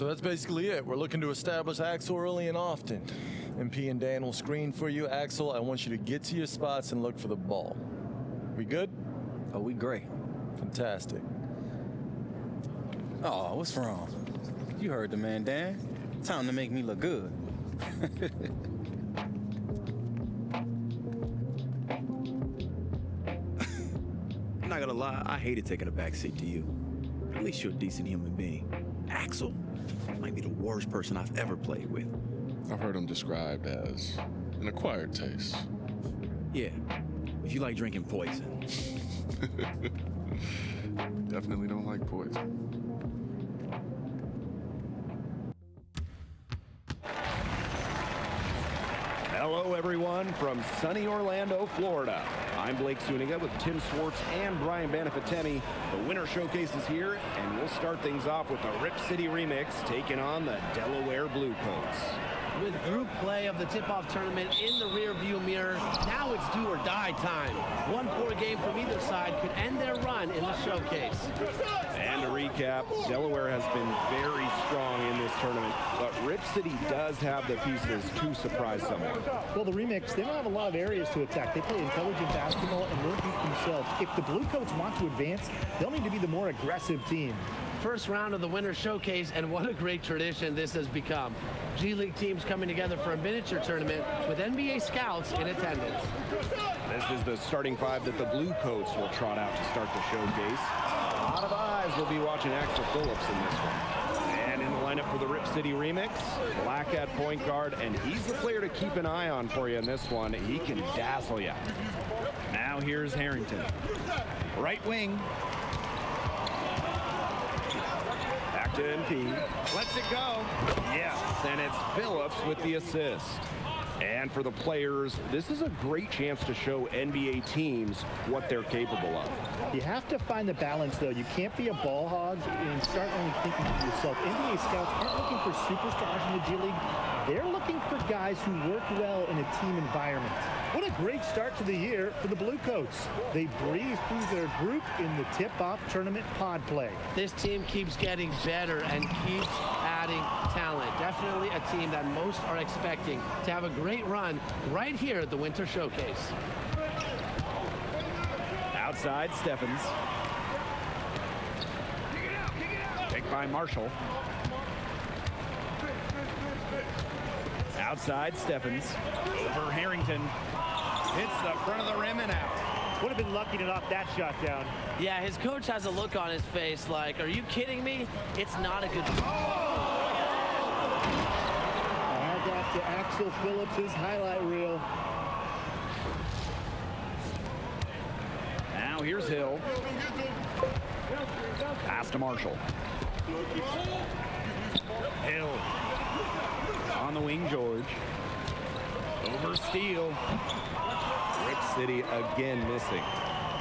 So that's basically it. We're looking to establish Axel early and often. MP and Dan will screen for you. Axel, I want you to get to your spots and look for the ball. We good? Oh, we great. Fantastic. Oh, what's wrong? You heard the man, Dan. Time to make me look good. I'm not gonna lie, I hated taking a backseat to you. At least you're a decent human being. Axel might be the worst person I've ever played with. I've heard him described as an acquired taste. Yeah, if you like drinking poison. Definitely don't like poison. Hello, everyone, from sunny Orlando, Florida. I'm Blake Zuniga with Tim Swartz and Brian Banafiteni. The Winter Showcase is here, and we'll start things off with the Rip City Remix taking on the Delaware Bluecoats. With group play of the tip-off tournament in the rear-view mirror, now it's do-or-die time. One poor game from either side could end their run in the showcase. And to recap, Delaware has been very strong in this tournament, but Rip City does have the pieces to surprise someone. Well, the Remix, they don't have a lot of areas to attack. They play intelligent basketball and learn to themselves. If the Bluecoats want to advance, they'll need to be the more aggressive team. First round of the Winter Showcase, and what a great tradition this has become. G League teams coming together for a miniature tournament with NBA scouts in attendance. This is the starting five that the Bluecoats will trot out to start the showcase. A lot of eyes will be watching Axel Phillips in this one. And in the lineup for the Rip City Remix, Black at point guard, and he's the player to keep an eye on for you in this one. He can dazzle you. Now here's Harrington. Right wing. Back to NP. Lets it go. Yes, and it's Phillips with the assist. And for the players, this is a great chance to show NBA teams what they're capable of. You have to find the balance, though. You can't be a ball hog and start only thinking to yourself. NBA scouts aren't looking for superstars in the G League. They're looking for guys who work well in a team environment. What a great start to the year for the Bluecoats. They breeze through their group in the tip-off tournament pod play. This team keeps getting better and keeps adding talent. Definitely a team that most are expecting to have a great run right here at the Winter Showcase. Outside, Steffens. Picked by Marshall. Outside, Steffens. Over Harrington. Hits the front of the rim and out. Would have been lucky to knock that shot down. Yeah, his coach has a look on his face like, are you kidding me? It's not a good... Add that to Axel Phillips' highlight reel. Now here's Hill. Pass to Marshall. Hill. On the wing, George. Over Steele. Rip City again missing.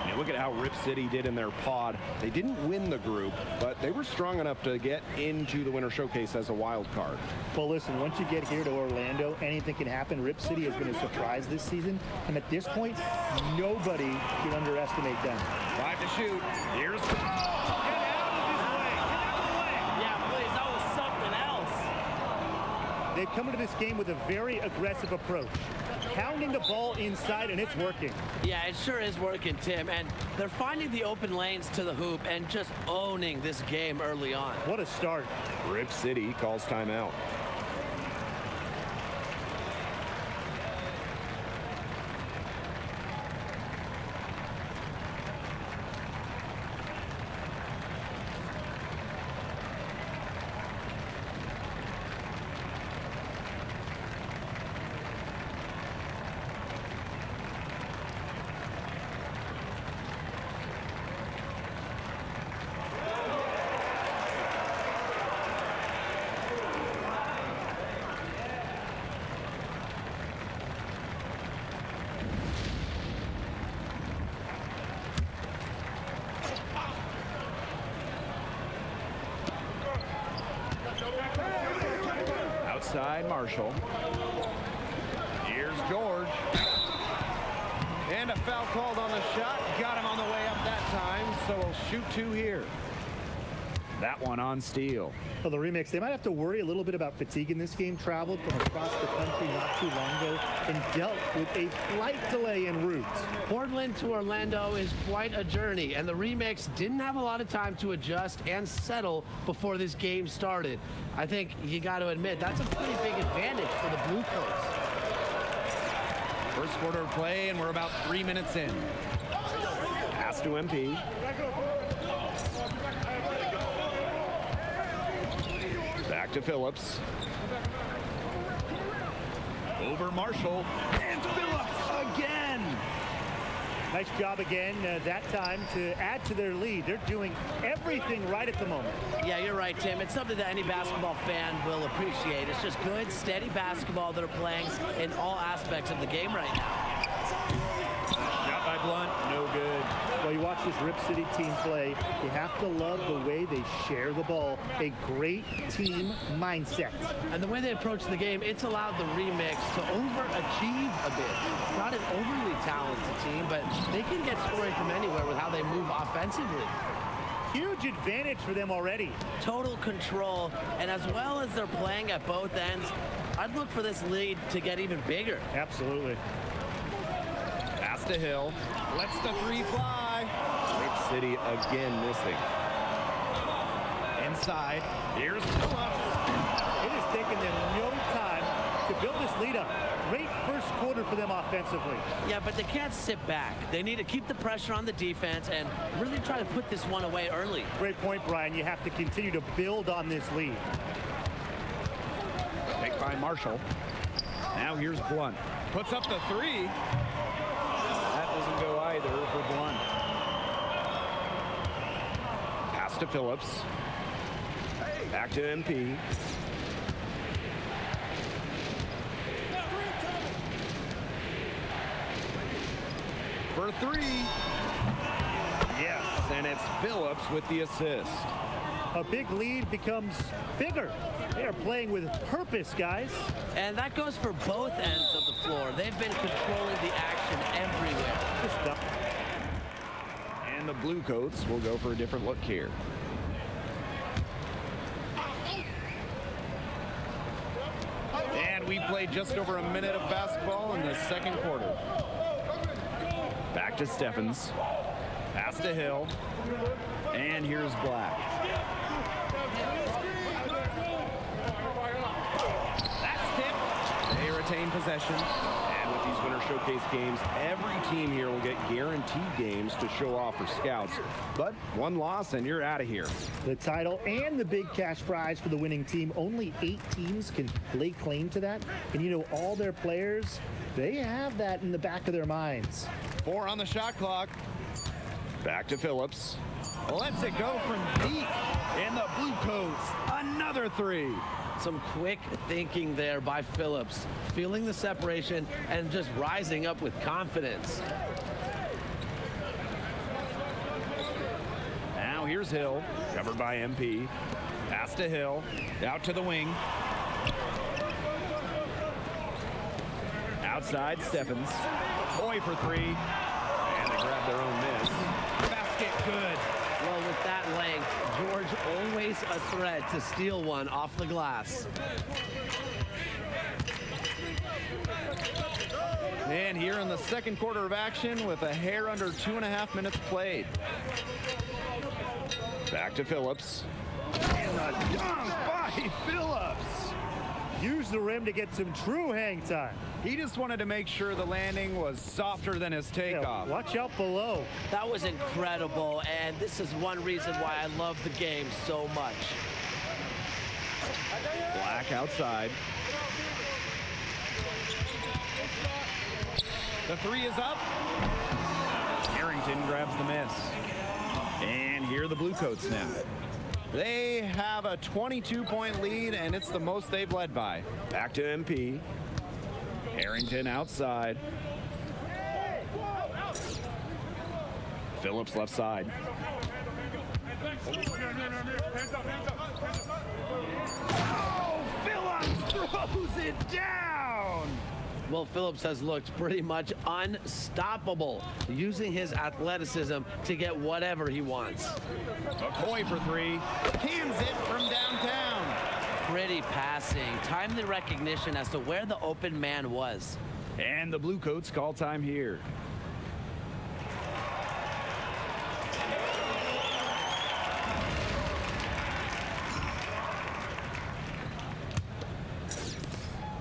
And look at how Rip City did in their pod. They didn't win the group, but they were strong enough to get into the Winter Showcase as a wild card. Well, listen, once you get here to Orlando, anything can happen. Rip City has been a surprise this season, and at this point, nobody can underestimate them. 5 to shoot. Here's... Get out of his way! Get out of the way! Yeah, please, that was something else. They've come into this game with a very aggressive approach. Pounding the ball inside, and it's working. Yeah, it sure is working, Tim. And they're finding the open lanes to the hoop and just owning this game early on. What a start. Rip City calls timeout. Outside, Marshall. Here's George. And a foul called on the shot. Got him on the way up that time, so we'll shoot two here. That one on Steele. Well, the remix, they might have to worry a little bit about fatigue in this game. Traveled from across the country not too long ago and dealt with a flight delay en route. Portland to Orlando is quite a journey, and the remix didn't have a lot of time to adjust and settle before this game started. I think you got to admit that's a pretty big advantage for the Blue Coats. First quarter of play, and we're about 3 minutes in. Pass to MP. Back to Phillips. Over Marshall. And Phillips again. Nice job again that time to add to their lead. They're doing everything right at the moment. Yeah, you're right, Tim. It's something that any basketball fan will appreciate. It's just good, steady basketball that are playing in all aspects of the game right now. Shot by Blunt, no good. Well, you watch this Rip City team play, you have to love the way they share the ball. A great team mindset. And the way they approach the game, it's allowed the remix to overachieve a bit. Not an overly talented team, but they can get scoring from anywhere with how they move offensively. Huge advantage for them already. Total control, and as well as they're playing at both ends, I'd look for this lead to get even bigger. Absolutely. Pass to Hill. Lets the three fly. Rip City again missing. Inside. Here's Phillips. It has taken them no time to build this lead up. Great first quarter for them offensively. Yeah, but they can't sit back. They need to keep the pressure on the defense and really try to put this one away early. Great point, Brian. You have to continue to build on this lead. Take by Marshall. Now here's Blunt. Puts up the three. That doesn't go either for Blunt. Pass to Phillips. Back to MP. For three. Yes, and it's Phillips with the assist. A big lead becomes bigger. They are playing with purpose, guys. And that goes for both ends of the floor. They've been controlling the action everywhere. Just dump. And the Blue Coats will go for a different look here. And we played just over a minute of basketball in the second quarter. Back to Steffens. Pass to Hill. And here's Black. That's tipped. They retain possession. And with these Winter Showcase games, every team here will get guaranteed games to show off for scouts. But one loss and you're out of here. The title and the big cash prize for the winning team. Only 8 teams can lay claim to that. And you know, all their players, they have that in the back of their minds. 4 on the shot clock. Back to Phillips. Lets it go from deep. And the Blue Coats, another three. Some quick thinking there by Phillips, feeling the separation and just rising up with confidence. Now here's Hill, covered by MP. Pass to Hill, out to the wing. Outside, Steffens. Boy for three. And they grab their own miss. Basket good. Well, with that length, George always a threat to steal one off the glass. And here in the second quarter of action with a hair under 2.5 minutes played. Back to Phillips. And a dunk by Phillips. Use the rim to get some true hang time. He just wanted to make sure the landing was softer than his takeoff. Yeah, watch out below. That was incredible, and this is one reason why I love the game so much. Black outside. The three is up. Harrington grabs the miss. And here are the Blue Coats now. They have a 22-point lead, and it's the most they've led by. Back to MP. Harrington outside. Phillips left side. Oh, Phillips throws it down. Well, Phillips has looked pretty much unstoppable, using his athleticism to get whatever he wants. McCoy for three. Cans it from downtown. Pretty passing, timely recognition as to where the open man was. And the Bluecoats call time here.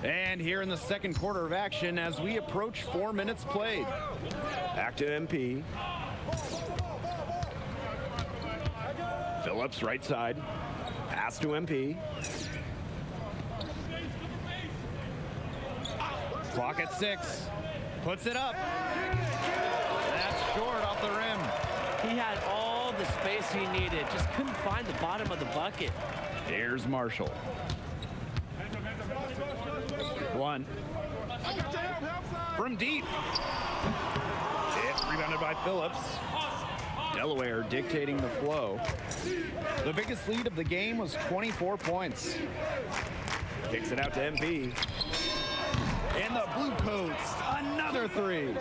And here in the second quarter of action as we approach 4 minutes played. Back to MP. Phillips right side. Pass to MP. Clock at 6. Puts it up. That's short off the rim. He had all the space he needed, just couldn't find the bottom of the bucket. Here's Marshall. One. From deep. It's rebounded by Phillips. Delaware dictating the flow. The biggest lead of the game was 24 points. Kicks it out to MP. And the Bluecoats, another three.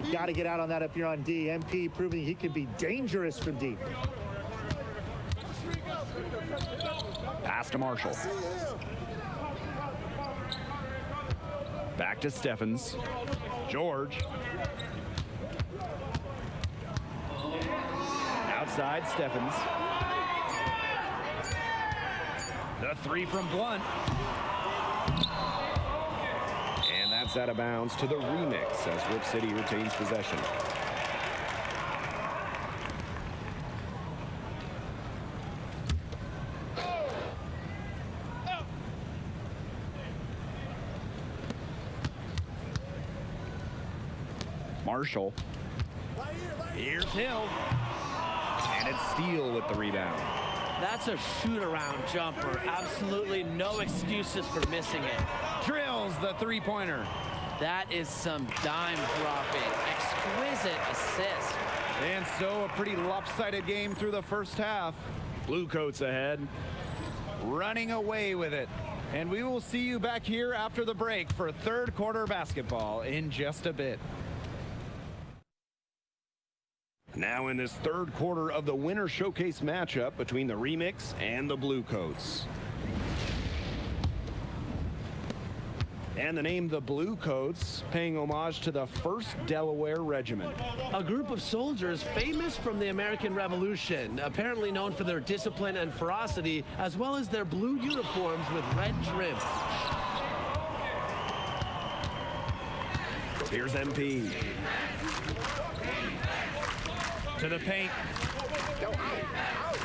You got to get out on that if you're on D. MP proving he can be dangerous from deep. Pass to Marshall. Back to Steffens. George. Outside Steffens. The three from Blunt. And that's out of bounds to the remix as Rip City retains possession. Marshall. Here's Hill. And it's Steele with the rebound. That's a shoot-around jumper. Absolutely no excuses for missing it. Drills the three-pointer. That is some dime dropping. Exquisite assist. And so a pretty lopsided game through the first half. Bluecoats ahead. Running away with it. And we will see you back here after the break for third quarter basketball in just a bit. Now in this third quarter of the winter showcase matchup between the Remix and the Bluecoats. And the name the Bluecoats paying homage to the 1st Delaware Regiment. A group of soldiers famous from the American Revolution, apparently known for their discipline and ferocity, as well as their blue uniforms with red trim. Here's MP. To the paint.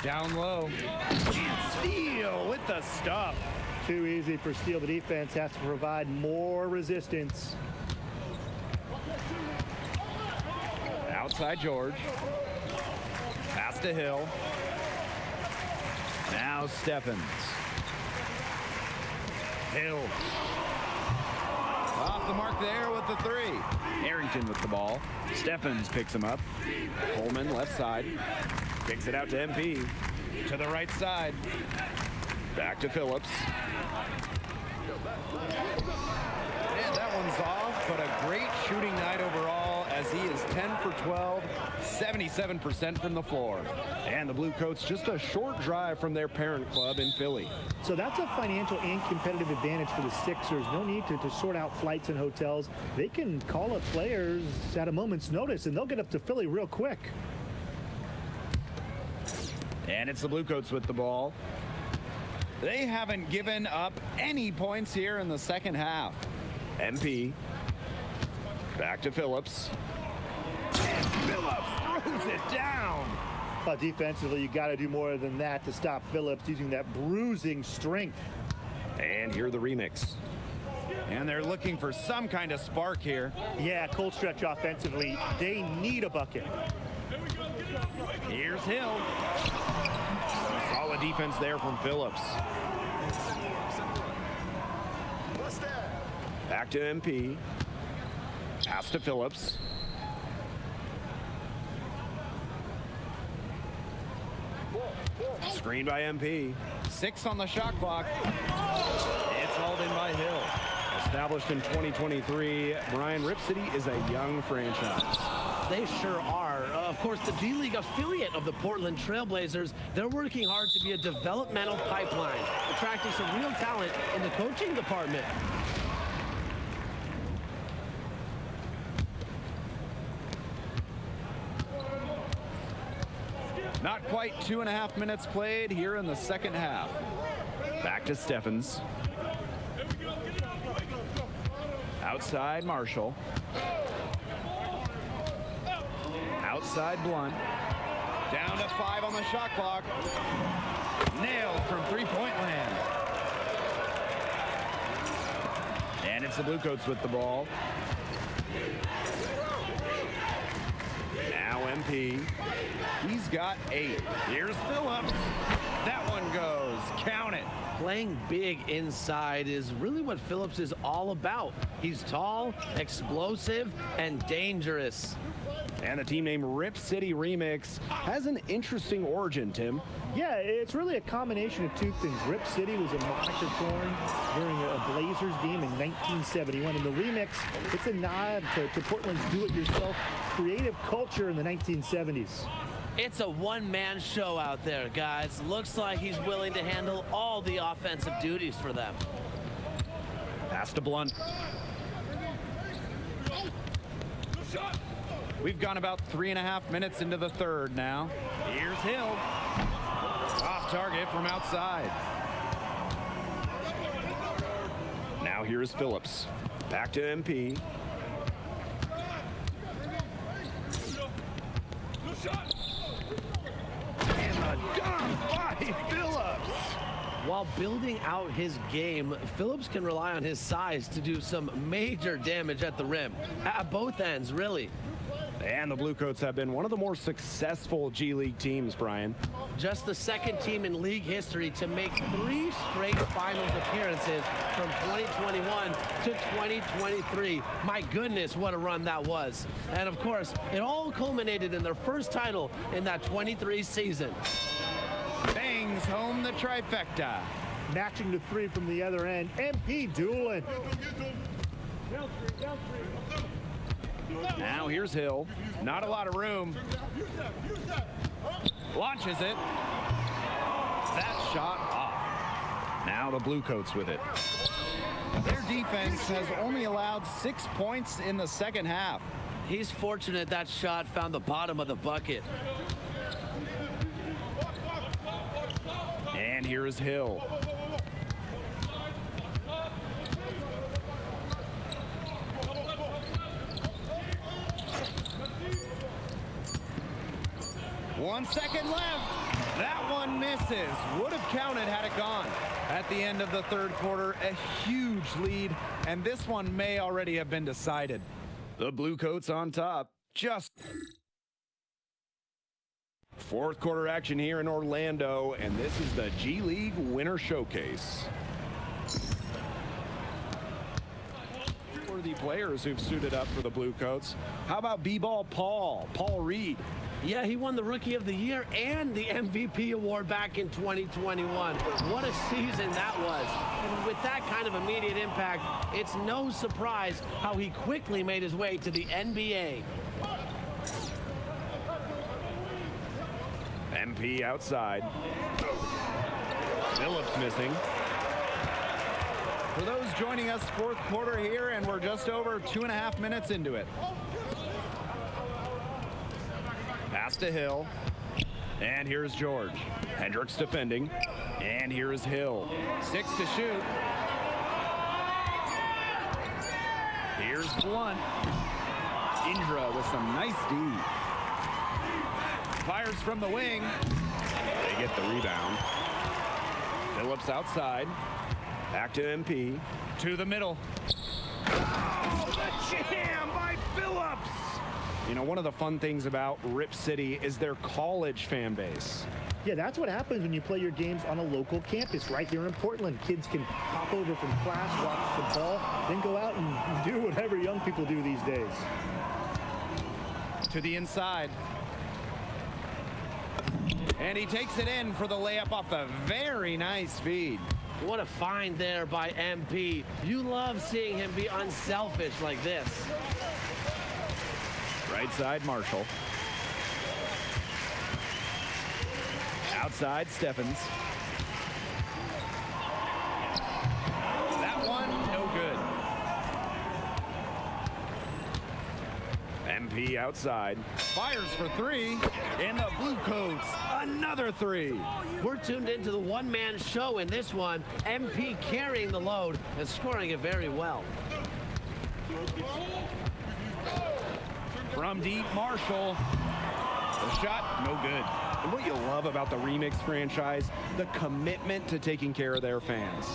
Down low. And Steele with the stuff. Too easy for Steele. The defense has to provide more resistance. Outside George. Pass to Hill. Now Steffens. Hill. Off the mark there with the three. Harrington with the ball. Steffens picks him up. Coleman left side. Kicks it out to MP. To the right side. Back to Phillips. And that one's off, but a great shooting night overall as he is 10 for 12, 77% from the floor. And the Bluecoats just a short drive from their parent club in Philly. So that's a financial and competitive advantage for the Sixers. No need to sort out flights and hotels. They can call up players at a moment's notice, and they'll get up to Philly real quick. And it's the Bluecoats with the ball. They haven't given up any points here in the second half. MP. Back to Phillips. And Phillips throws it down. But defensively, you got to do more than that to stop Phillips using that bruising strength. And here the Remix. And they're looking for some kind of spark here. Yeah, cold stretch offensively. They need a bucket. Here's Hill. Solid defense there from Phillips. Back to MP. Pass to Phillips. Screen by MP. 6 on the shot clock. It's hauled in by Hill. As Established in 2023, Brian, Rip City is a young franchise. They sure are. Of course, the D-League affiliate of the Portland Trailblazers, they're working hard to be a developmental pipeline, attracting some real talent in the coaching department. Not quite 2.5 minutes played here in the second half. Back to Steffens. Outside Marshall. Outside Blunt. Down to 5 on the shot clock. Nailed from three-point land. And it's the Bluecoats with the ball. Now MP. He's got 8. Here's Phillips. That one goes. Count it. Playing big inside is really what Phillips is all about. He's tall, explosive, and dangerous. And the team name Rip City Remix has an interesting origin, Tim. Yeah, it's really a combination of two things. Rip City was a moniker coined during a Blazers game in 1971. And the remix, it's a nod to Portland's do-it-yourself creative culture in the 1970s. It's a one-man show out there, guys. Looks like he's willing to handle all the offensive duties for them. Pass to Blunt. We've gone about 3.5 minutes into the third now. Here's Hill. Off target from outside. Now here's Phillips. Back to MP. And the dunk by Phillips. While building out his game, Phillips can rely on his size to do some major damage at the rim. At both ends, really. And the Bluecoats have been one of the more successful G League teams, Brian. Just the second team in league history to make 3 straight finals appearances from 2021 to 2023. My goodness, what a run that was. And of course, it all culminated in their first title in that 23 season. Bangs home the trifecta. Matching the 3 from the other end. MP dueling. Now here's Hill. Not a lot of room. Launches it. That shot off. Now the Bluecoats with it. Their defense has only allowed 6 points in the second half. He's fortunate that shot found the bottom of the bucket. And here is Hill. One second left. That one misses. Would have counted had it gone. At the end of the third quarter, a huge lead, and this one may already have been decided. The Bluecoats on top. Just fourth quarter action here in Orlando, and this is the G League Winter Showcase. Worthy players who've suited up for the Bluecoats. How about B-ball Paul Reed? Yeah, he won the Rookie of the Year and the MVP award back in 2021. What a season that was. And with that kind of immediate impact, it's no surprise how he quickly made his way to the NBA. MP outside. Phillips missing. For those joining us, fourth quarter here, and we're just over 2.5 minutes into it. Pass to Hill. And here's George. Hendricks defending. And here's Hill. 6 to shoot. Here's Blunt. Indra with some nice D. Fires from the wing. They get the rebound. Phillips outside. Back to MP. To the middle. Oh, the jam by Phillips! You know, one of the fun things about Rip City is their college fan base. Yeah, that's what happens when you play your games on a local campus right here in Portland. Kids can hop over from class, watch the ball, then go out and do whatever young people do these days. To the inside. And he takes it in for the layup off the very nice feed. What a find there by MP. You love seeing him be unselfish like this. Right side, Marshall. Outside, Steffens. That one, no good. MP outside. Fires for three. And the Bluecoats, another three. We're tuned into the one-man show in this one. MP carrying the load and scoring it very well. From deep, Marshall. The shot, no good. And what you love about the Remix franchise, the commitment to taking care of their fans.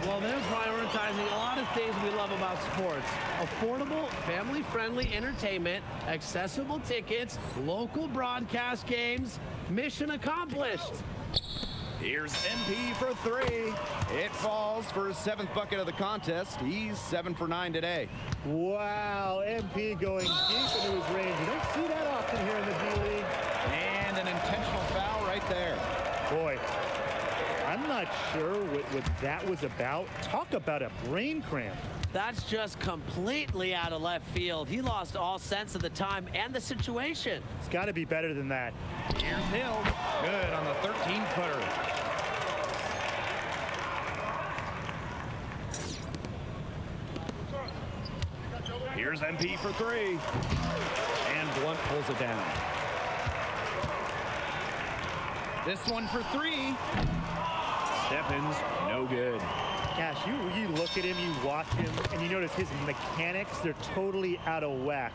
Well, they're prioritizing a lot of things we love about sports. Affordable, family-friendly entertainment, accessible tickets, local broadcast games. Mission accomplished. Here's MP for three. It falls for his 7th bucket of the contest. He's 7 for 9 today. Wow, MP going deep into his range. You don't see that often here in the D-League. And an intentional foul right there. Boy, I'm not sure what that was about. Talk about a brain cramp. That's just completely out of left field. He lost all sense of the time and the situation. It's got to be better than that. Here's Hill. Good on the 13-footer. Here's MP for three. And Blunt pulls it down. This one for three. Steffens, no good. Gosh, you look at him, you watch him, and you notice his mechanics, they're totally out of whack.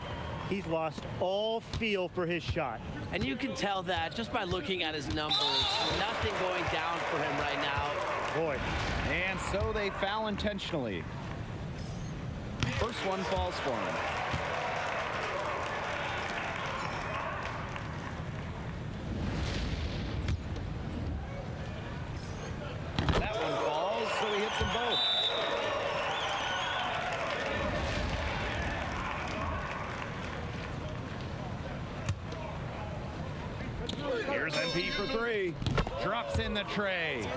He's lost all feel for his shot. And you can tell that just by looking at his numbers. Nothing going down for him right now. Boy. And so they foul intentionally. First one falls for him. That one falls, so he hits them both. Here's MP for three. Drops in the tray.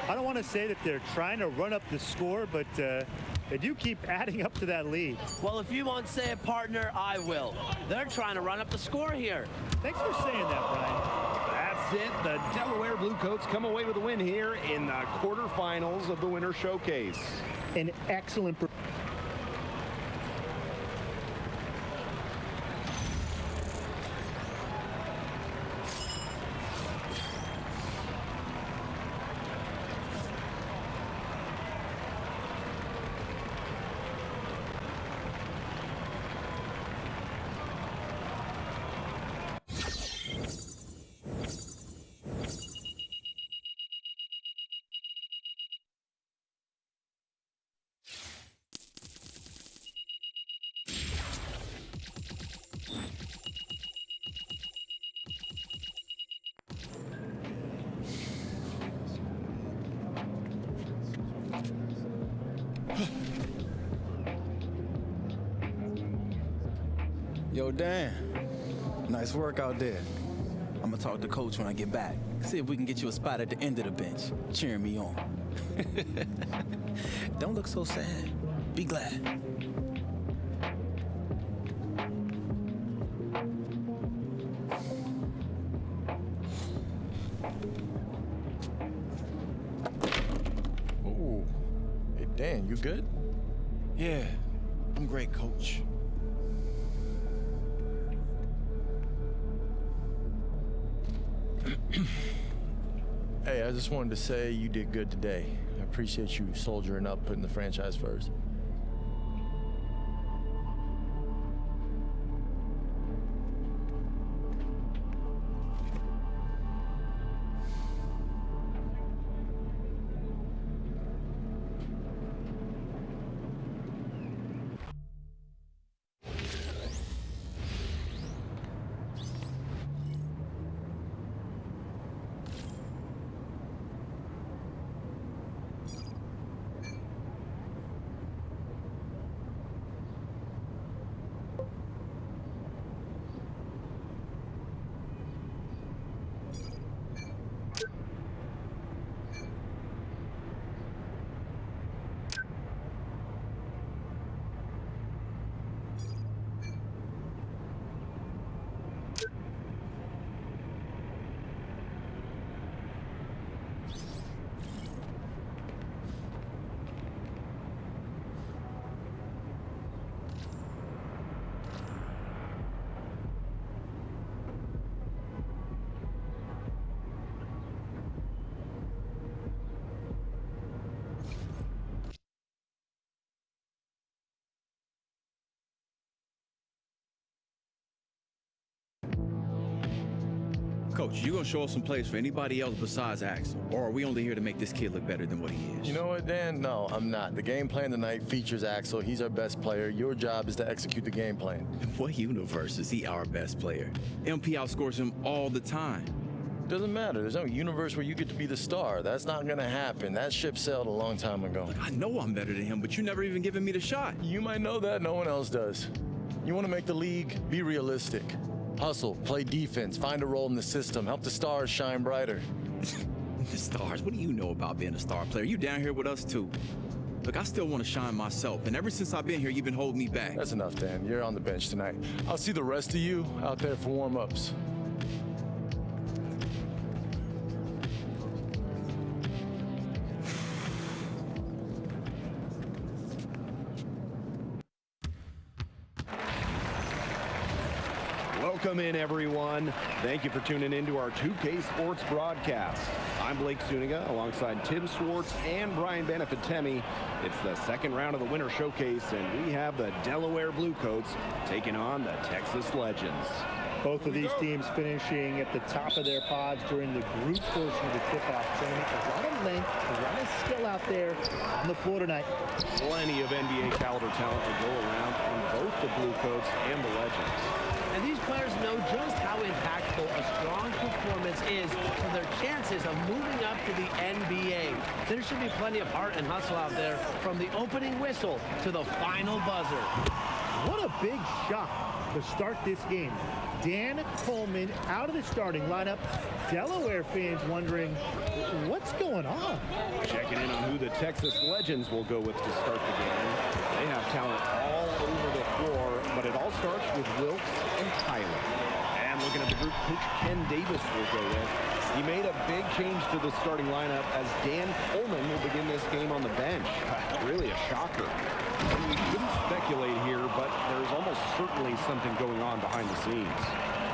I don't want to say that they're trying to run up the score, but they do keep adding up to that lead. Well, if you won't say it, partner, I will. They're trying to run up the score here. Thanks for saying that, Brian. That's it. The Delaware Bluecoats come away with a win here in the quarterfinals of the Winter Showcase. An excellent Yo, Dan, nice work out there. I'm gonna talk to coach when I get back. See if we can get you a spot at the end of the bench, cheering me on. Don't look so sad. Be glad. Ooh. Hey, Dan, you good? Yeah, I'm great, coach. Hey, I just wanted to say you did good today. I appreciate you soldiering up, putting the franchise first. Coach, you gonna show us some plays for anybody else besides Axel? Or are we only here to make this kid look better than what he is? You know what, Dan? No, I'm not. The game plan tonight features Axel. He's our best player. Your job is to execute the game plan. In what universe is he our best player? MP outscores him all the time. Doesn't matter. There's no universe where you get to be the star. That's not going to happen. That ship sailed a long time ago. I know I'm better than him, but you never even given me the shot. You might know that. No one else does. You want to make the league? Be realistic. Hustle, play defense, find a role in the system, help the stars shine brighter. The stars? What do you know about being a star player? You down here with us too. Look, I still want to shine myself, and ever since I've been here, you've been holding me back. That's enough, Dan. You're on the bench tonight. I'll see the rest of you out there for warm-ups. Welcome in, everyone. Thank you for tuning in to our 2K Sports broadcast. I'm Blake Zuniga alongside Tim Swartz and Brian Benefitemi. It's the second round of the Winter Showcase, and we have the Delaware Bluecoats taking on the Texas Legends. Both of these teams finishing at the top of their pods during the group portion of the tip-off tournament. A lot of length, a lot of skill out there on the floor tonight. Plenty of NBA caliber talent to go around on both the Bluecoats and the Legends. And these players know just how impactful a strong performance is for their chances of moving up to the NBA. There should be plenty of heart and hustle out there from the opening whistle to the final buzzer. What a big shot to start this game. Dan Coleman out of the starting lineup. Delaware fans wondering, what's going on? Checking in on who the Texas Legends will go with to start the game. They have talent all over the floor, but it all starts with Wilkes and Tyler. And looking at the group, Coach Ken Davis will go with. He made a big change to the starting lineup as Dan Coleman will begin this game on the bench. Really a shocker. We shouldn't speculate here, but there's almost certainly something going on behind the scenes.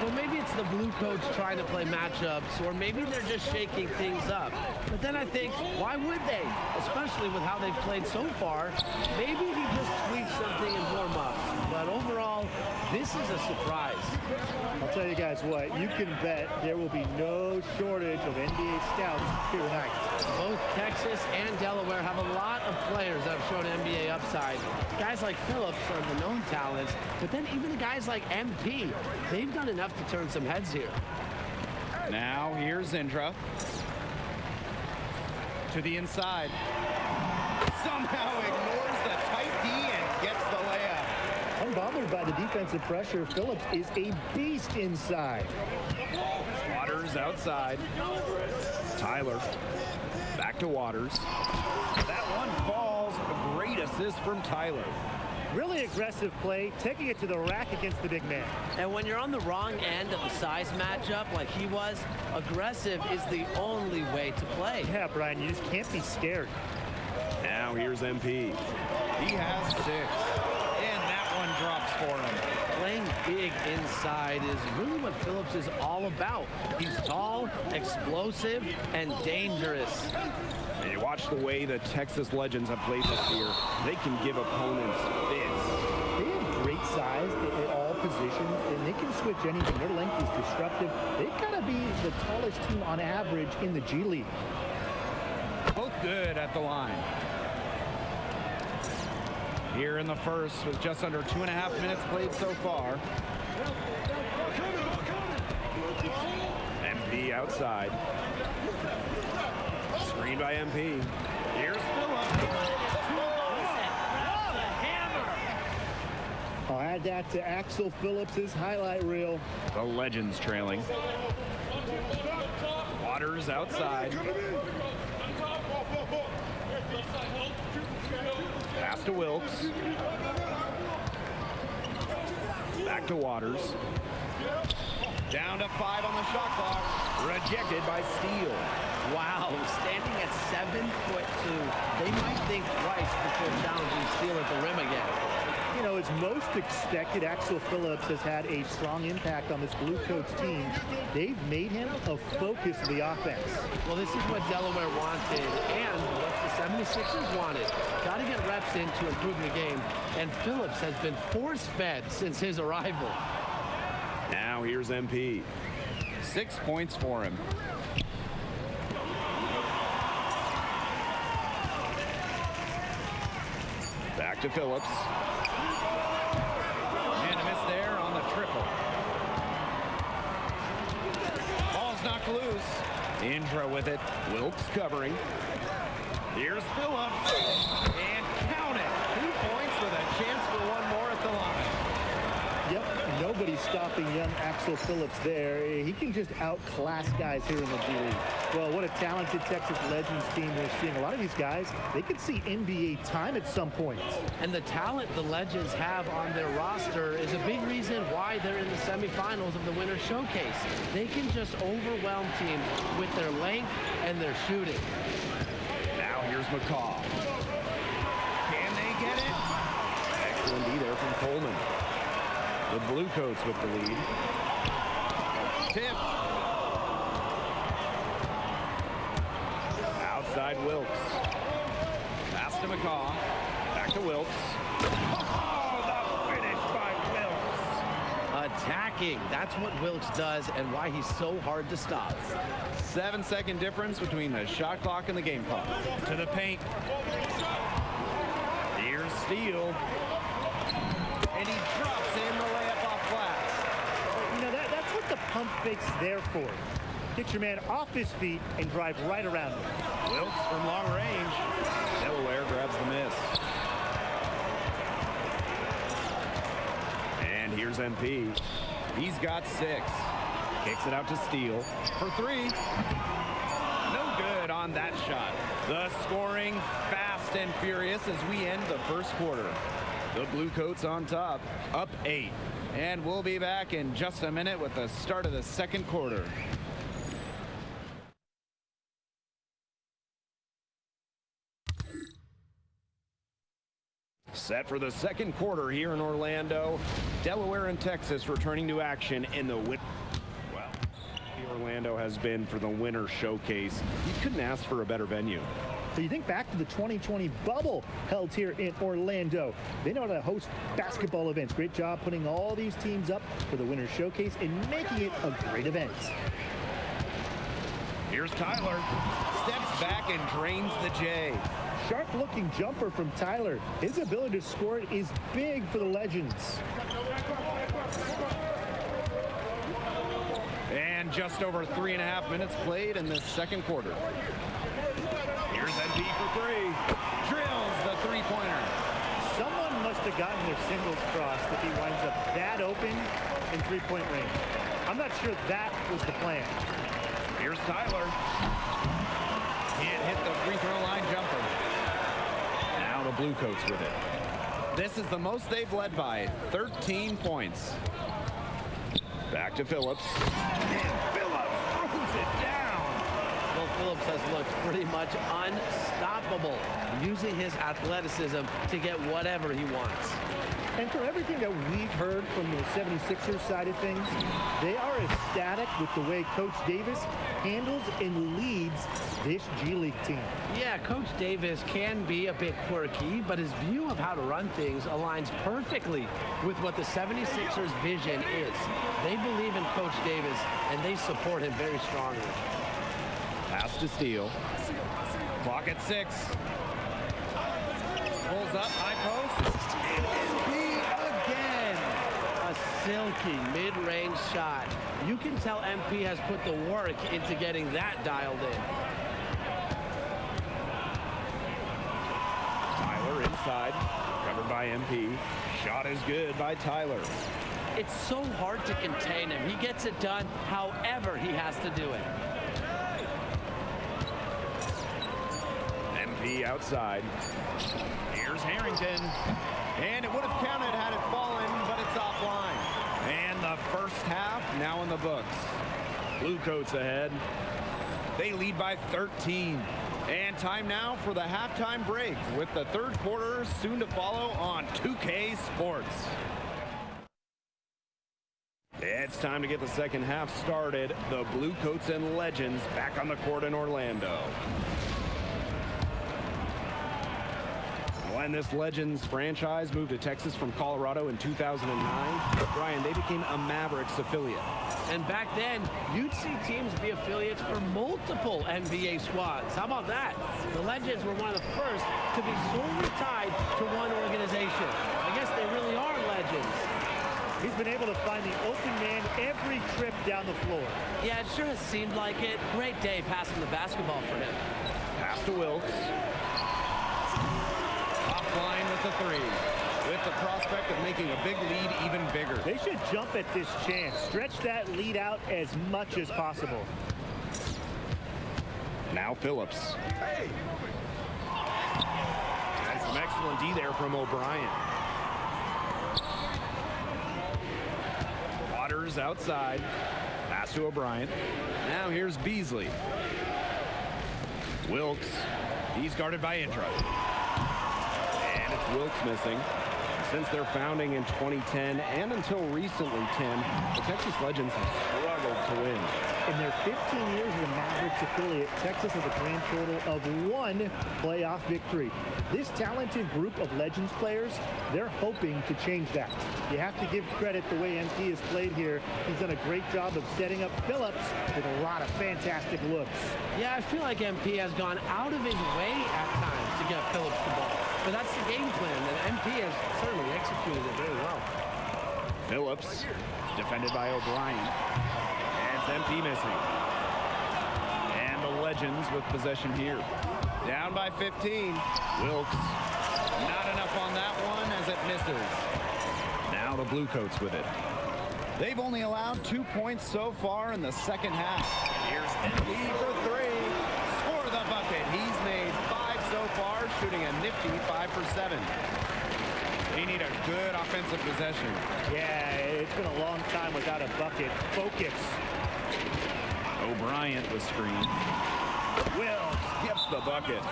Well, maybe it's the Bluecoats trying to play matchups, or maybe they're just shaking things up. But then I think, why would they? Especially with how they've played so far. Maybe he just tweaked something in warm-ups. But overall, this is a surprise. I'll tell you guys what, you can bet there will be no shortage of NBA scouts here tonight. Both Texas and Delaware have a lot of players that have shown NBA upside. Guys like Phillips are the known talents, but then even the guys like MP, they've done enough to turn some heads here. Now here's Indra. To the inside. Somehow ignores the tight D and gets the layup. Unbothered by the defensive pressure, Phillips is a beast inside. Waters outside. Tyler back to Waters. That one falls. A great assist from Tyler. Really aggressive play, taking it to the rack against the big man. And when you're on the wrong end of the size matchup like he was, aggressive is the only way to play. Yeah, Brian, you just can't be scared. Now here's MP. He has 6. And that one drops for him. Playing big inside is really what Phillips is all about. He's tall, explosive, and dangerous. And you watch the way the Texas Legends have played this year. They can give opponents fits. They have great size at all positions, and they can switch anything. Their length is disruptive. They've got to be the tallest team on average in the G League. Both good at the line. Here in the first with just under 2.5 minutes played so far. MP outside. Screen by MP. Here's Phillips. I'll add that to Axel Phillips' highlight reel. The Legends trailing. Waters outside. Pass to Wilkes. Back to Waters. Down to 5 on the shot clock. Rejected by Steele. Wow, standing at 7'2", they might think twice before challenging Steele at the rim again. You know, as most expected, Axel Phillips has had a strong impact on this Bluecoats team. They've made him a focus of the offense. Well, this is what Delaware wanted and what the 76ers wanted. Got to get reps in to improve the game, and Phillips has been force-fed since his arrival. Now here's MP. 6 points for him. Back to Phillips. And a miss there on the triple. Ball's knocked loose. Indra with it. Wilkes covering. Here's Phillips. And count it. 2 points with a chance for one more at the line. Yep, nobody's stopping young Axel Phillips there. He can just outclass guys here in the G League. Well, what a talented Texas Legends team we're seeing. A lot of these guys, they could see NBA time at some point. And the talent the Legends have on their roster is a big reason why they're in the semifinals of the Winter Showcase. They can just overwhelm teams with their length and their shooting. Now here's McCaw. Can they get it? Excellent D there from Coleman. The Bluecoats with the lead. Tipped. Outside Wilkes. Pass to McCaw. Back to Wilkes. Oh, the finish by Wilkes. Attacking. That's what Wilkes does and why he's so hard to stop. 7-second difference between the shot clock and the game clock. To the paint. Here's Steele. And he drops in the layup off glass. You know, that's what the pump fake's there for. Get your man off his feet and drive right around him. Wilkes from long range. Delaware grabs the miss. And here's MP. He's got 6. Kicks it out to Steele for 3. No good on that shot. The scoring fast and furious as we end the first quarter. The Bluecoats on top, up 8. And we'll be back in just a minute with the start of the second quarter. Set for the second quarter here in Orlando. Delaware and Texas returning to action in the Orlando has been for the Winter Showcase. You couldn't ask for a better venue. So you think back to the 2020 bubble held here in Orlando. They know how to host basketball events. Great job putting all these teams up for the Winter Showcase and making it a great event. Here's Tyler. Steps back and drains the J. Sharp-looking jumper from Tyler. His ability to score it is big for the Legends. And just over 3.5 minutes played in this second quarter. Here's NP for 3. Drills the three-pointer. Someone must have gotten their singles crossed if he winds up that open in three-point range. I'm not sure that was the plan. Here's Tyler. Can't hit the free throw line jumper. Now the Bluecoats with it. This is the most they've led by 13 points. Back to Phillips. And Phillips throws it down. Well, Phillips has looked pretty much unstoppable, using his athleticism to get whatever he wants. And for everything that we've heard from the 76ers side of things, they are ecstatic with the way Coach Davis handles and leads this G League team. Yeah, Coach Davis can be a bit quirky, but his view of how to run things aligns perfectly with what the 76ers vision is. They believe in Coach Davis, and they support him very strongly. Pass to Steele. Clock at 6. Pulls up, high post. And MP again. A silky mid-range shot. You can tell MP has put the work into getting that dialed in. Tyler inside, covered by MP. Shot is good by Tyler. It's so hard to contain him. He gets it done however he has to do it. MP outside. Here's Harrington. And it would have counted had it fallen, but it's offline. And the first half now in the books. Bluecoats ahead. They lead by 13. And time now for the halftime break with the third quarter soon to follow on 2K Sports. It's time to get the second half started. The Bluecoats and Legends back on the court in Orlando. When this Legends franchise moved to Texas from Colorado in 2009, Brian, they became a Mavericks affiliate. And back then, you'd see teams be affiliates for multiple NBA squads. How about that? The Legends were one of the first to be solely tied to one organization. I guess they really are legends. He's been able to find the open man every trip down the floor. Yeah, it sure has seemed like it. Great day passing the basketball for him. Pass to Wilkes. Top line with the three, with the prospect of making a big lead even bigger. They should jump at this chance. Stretch that lead out as much as possible. Now Phillips. And some excellent D there from O'Brien. Waters outside. Pass to O'Brien. Now here's Beasley. Wilkes. He's guarded by Indra. And it's Wilkes missing. Since their founding in 2010 and until recently, Tim, the Texas Legends have struggled to win. In their 15 years as a Mavericks affiliate, Texas has a grand total of 1 playoff victory. This talented group of Legends players, they're hoping to change that. You have to give credit the way MP has played here. He's done a great job of setting up Phillips with a lot of fantastic looks. Yeah, I feel like MP has gone out of his way at times to get Phillips the ball. But that's the game plan, and MP has certainly executed it very well. Phillips, defended by O'Brien. And it's MP missing. And the Legends with possession here. Down by 15. Wilkes, not enough on that one as it misses. Now the Bluecoats with it. They've only allowed 2 points so far in the second half. Here's MP for three. Score the bucket. He's made 5 so far, shooting a nifty 5 for 7. They need a good offensive possession. Yeah, it's been a long time without a bucket. Focus. O'Brien was screened. Wilkes gets the bucket.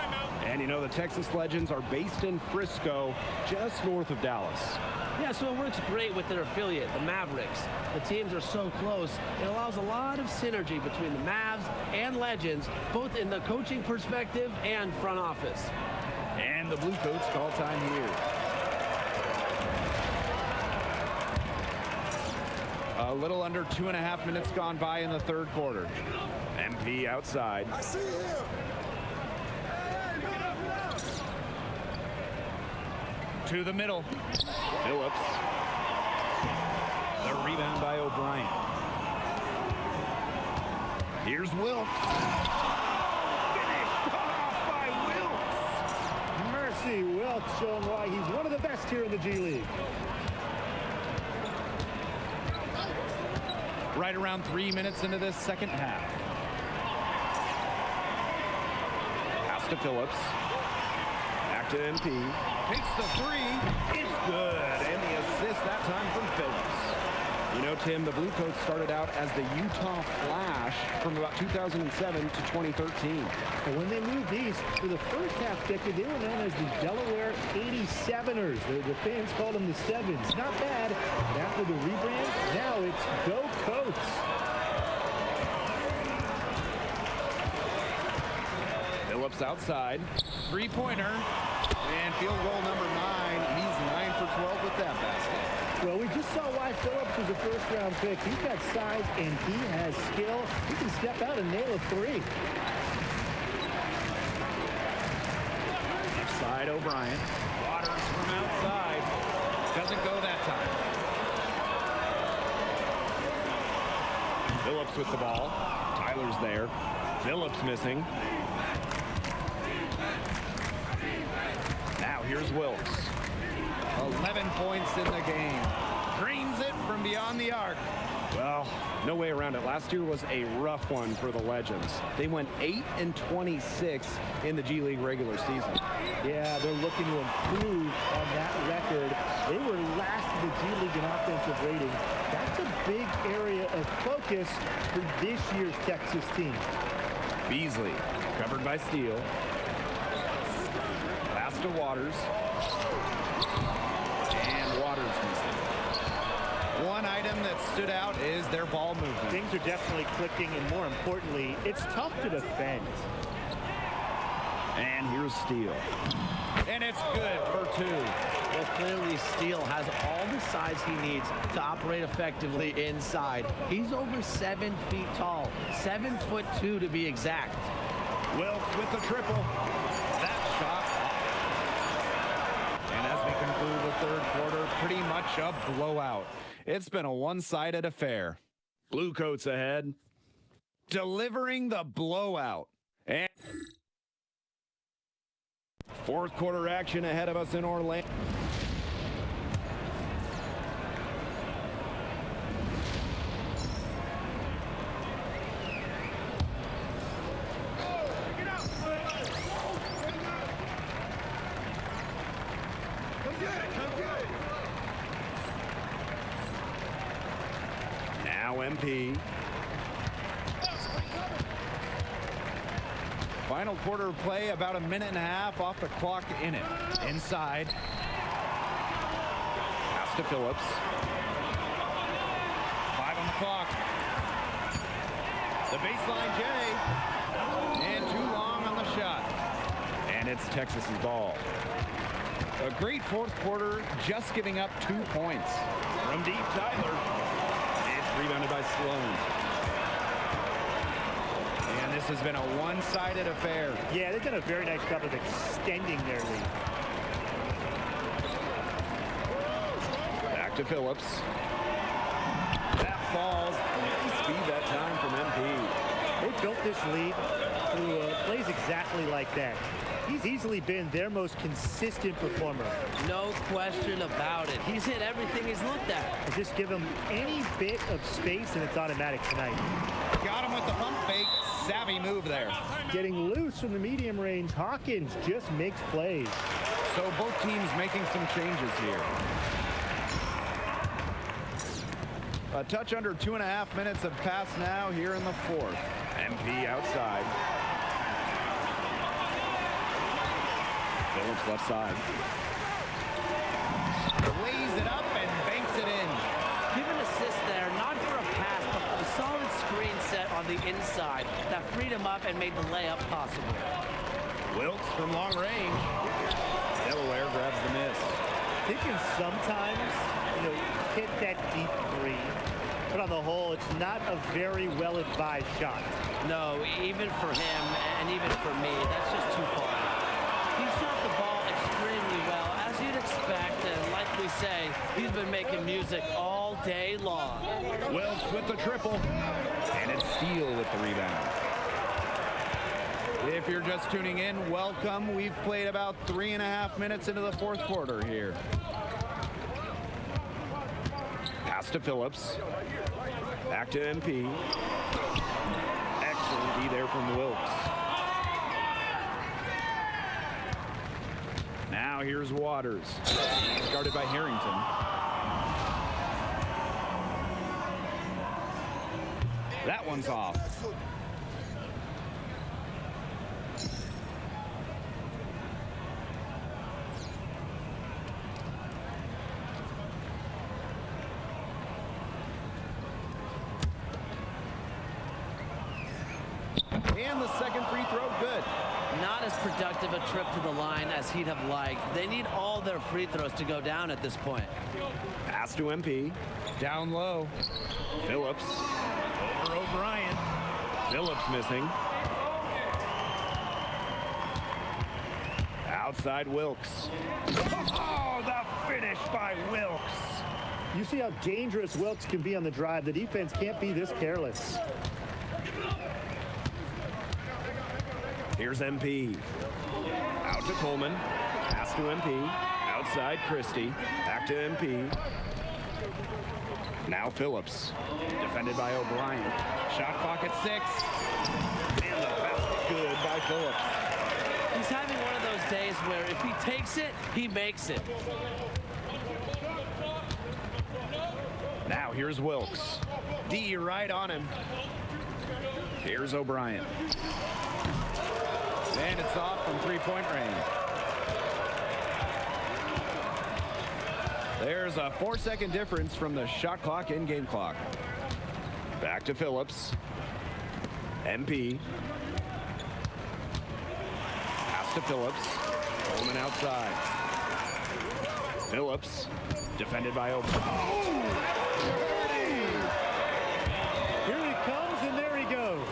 And you know, the Texas Legends are based in Frisco, just north of Dallas. Yeah, so it works great with their affiliate, the Mavericks. The teams are so close, it allows a lot of synergy between the Mavs and Legends, both in the coaching perspective and front office. And the Bluecoats call time here. A little under 2.5 minutes gone by in the third quarter. MP outside. I see him. To the middle. Phillips. The rebound by O'Brien. Here's Wilkes. Finished off by Wilkes. Mercy Wilkes showing why he's one of the best here in the G League. Right around 3 minutes into this second half. Pass to Phillips. Back to MP. Takes the three. It's good. And the assist that time from Phillips. You know, Tim, the Bluecoats started out as the Utah Flash from about 2007 to 2013. And when they moved east, for the first half decade, they were known as the Delaware 87ers. The fans called them the Sevens. Not bad. But after the rebrand, now it's Go Coats. Phillips outside. Three-pointer. And field goal number 9. He's 9 for 12 with that basket. Well, we just saw why Phillips was a first-round pick. He's got size and he has skill. He can step out and nail a three. Left side, O'Brien. Waters from outside. Doesn't go that time. Phillips with the ball. Tyler's there. Phillips missing. Now here's Wilkes. 11 points in the game. Drains it from beyond the arc. Well, no way around it. Last year was a rough one for the Legends. They went 8-26 in the G League regular season. Yeah, they're looking to improve on that record. They were last in the G League in offensive rating. That's a big area of focus for this year's Texas team. Beasley, covered by Steele. Pass to Waters. And Waters missing. One item that stood out is their ball movement. Things are definitely clicking, and more importantly, it's tough to defend. And here's Steele. And it's good for 2. Well, clearly Steele has all the size he needs to operate effectively inside. He's over 7 feet tall, 7'2" to be exact. Wilkes with the triple. That shot. And as we conclude the third quarter, pretty much a blowout. It's been a one-sided affair. Blue coats ahead, delivering the blowout. And fourth quarter action ahead of us in Orlando. Now MP. Final quarter of play, about a minute and a half off the clock in it. Inside. Pass to Phillips. 5 on the clock. The baseline J. And too long on the shot. And it's Texas's ball. A great fourth quarter, just giving up 2 points. From deep, Tyler. It's rebounded by Sloan. And this has been a one-sided affair. Yeah, they've done a very nice job of extending their lead. Back to Phillips. That falls. Nice speed that time from MP. They built this lead through plays exactly like that. He's easily been their most consistent performer. No question about it. He's hit everything he's looked at. Just give him any bit of space and it's automatic tonight. Got him with the pump fake. Savvy move there. Getting loose from the medium range, Hawkins just makes plays. So both teams making some changes here. A touch under 2.5 minutes have passed now here in the fourth. MP outside. Phillips left side. Lays it up and banks it in. Give an assist there, not for a pass, but for the solid screen set on the inside that freed him up and made the layup possible. Wilkes from long range. Delaware grabs the miss. They can sometimes, hit that deep three, but on the whole, it's not a very well-advised shot. No, even for him and even for me, that's just too far. He shot the ball extremely well, as you'd expect, and like we say, he's been making music all day long. Wilkes with the triple, and it's Steele with the rebound. If you're just tuning in, welcome. We've played about 3.5 minutes into the fourth quarter here. Pass to Phillips. Back to MP. Excellent D there from Wilkes. Now here's Waters. Guarded by Harrington. That one's off. And the second free throw, good. Not as productive a trip to the line as he'd have liked. They need all their free throws to go down at this point. Pass to MP. Down low. Phillips. Over O'Brien. Phillips missing. Outside Wilkes. Oh, the finish by Wilkes. You see how dangerous Wilkes can be on the drive. The defense can't be this careless. Here's MP. Out to Coleman. Pass to MP. Outside Christie. Back to MP. Now Phillips. Defended by O'Brien. Shot clock at 6. And the basket good by Phillips. He's having one of those days where if he takes it, he makes it. Now here's Wilkes. D right on him. Here's O'Brien. And it's off from three-point range. There's a 4-second difference from the shot clock and game clock. Back to Phillips. MP. Pass to Phillips. Coleman outside. Phillips, defended by Open. Here he comes, and there he goes.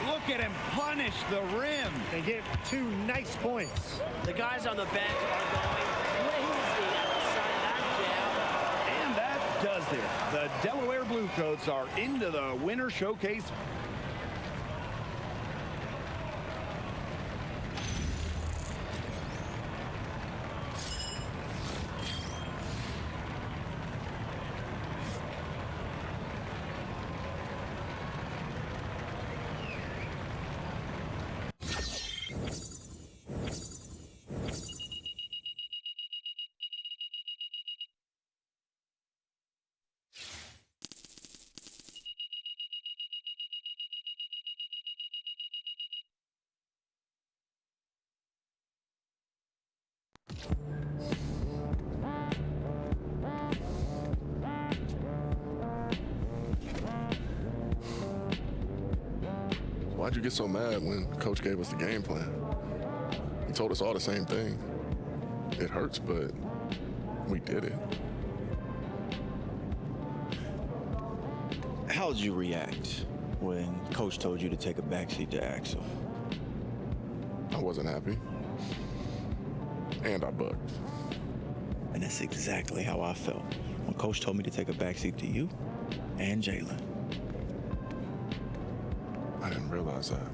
Look at him punish the rim. And get 2 nice points. The guys on the bench are going crazy at the sight of that jam. And that does it. The Delaware Bluecoats are into the Winter Showcase. Why'd you get so mad when Coach gave us the game plan? He told us all the same thing. It hurts, but we did it. How did you react when Coach told you to take a backseat to Axel? I wasn't happy. And I bucked. And that's exactly how I felt when Coach told me to take a backseat to you and Jalen. I didn't realize that.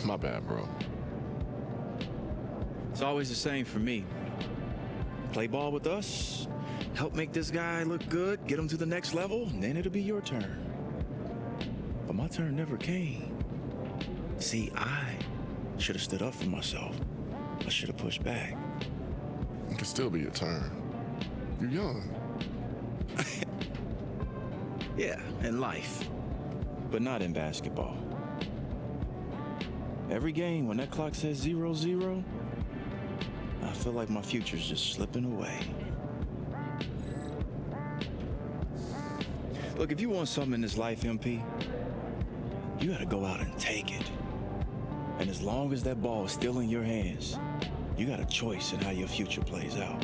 My bad, bro. It's always the same for me. Play ball with us, help make this guy look good, get him to the next level, and then it'll be your turn. But my turn never came. See, I should have stood up for myself. I should have pushed back. It could still be your turn. You're young. Yeah, in life, but not in basketball. Every game, when that clock says 0-0, I feel like my future's just slipping away. Look, if you want something in this life, MP, you gotta go out and take it. And as long as that ball is still in your hands, you got a choice in how your future plays out.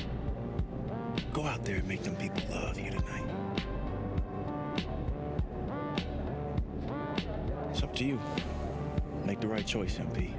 Go out there and make them people love you tonight. It's up to you. Make the right choice, MP.